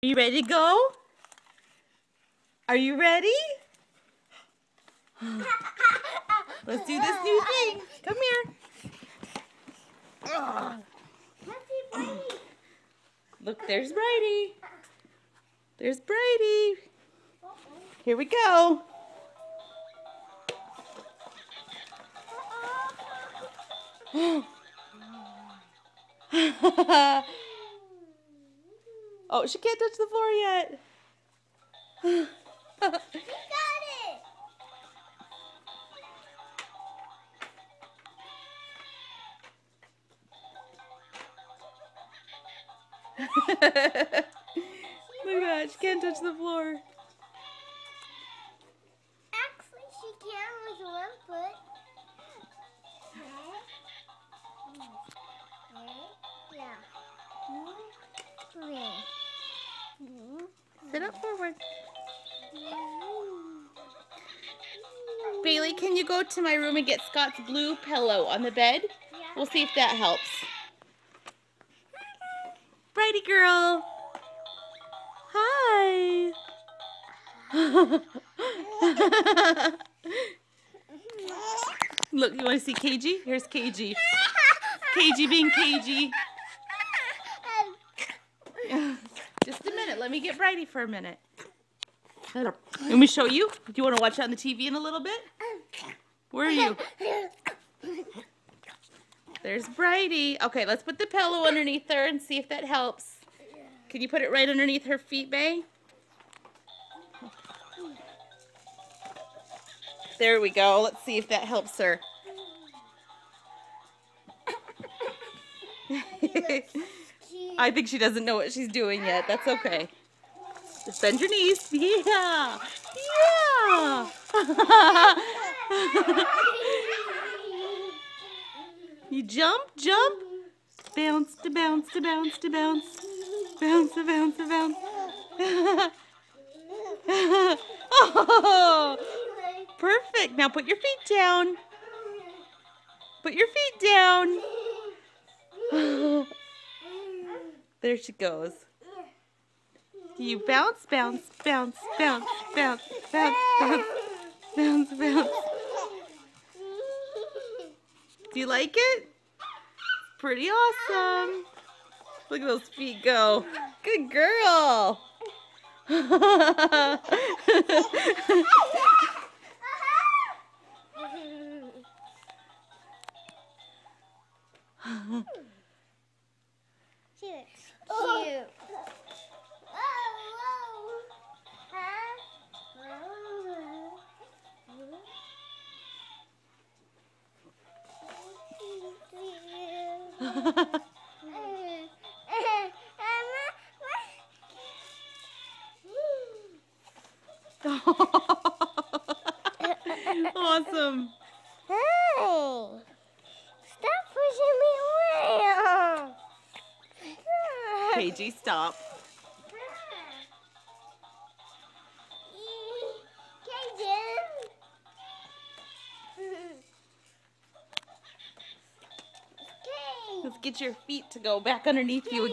Are you ready to go? Are you ready? Let's do this new thing. Come here. Look, there's Bridie. There's Bridie. Here we go. Oh, she can't touch the floor yet. You got it. Look at that. She can't touch the floor. Actually, she can with one foot. Yeah. Sit up forward. Bailey, can you go to my room and get Scott's blue pillow on the bed? Yeah. We'll see if that helps. Bridie girl. Hi. Look, you want to see KG? Here's KG. KG being KG. Just a minute. Let me get Bridie for a minute. Let me show you. Do you want to watch it on the TV in a little bit? Where are you? There's Bridie. Okay, let's put the pillow underneath her and see if that helps. Can you put it right underneath her feet, Bay? There we go. Let's see if that helps her. I think she doesn't know what she's doing yet. That's okay. Just bend your knees. Yeah. Yeah. You jump, jump. Bounce to bounce to bounce to bounce. Bounce to bounce to bounce. Oh, perfect. Now put your feet down. Put your feet down. There she goes. You bounce, bounce, bounce, bounce, bounce, bounce, bounce, bounce, bounce. Do you like it? Pretty awesome. Look at those feet go. Good girl. She looks cute. Awesome. Hey, stop pushing me away. KG, stop. Let's get your feet to go back underneath you again.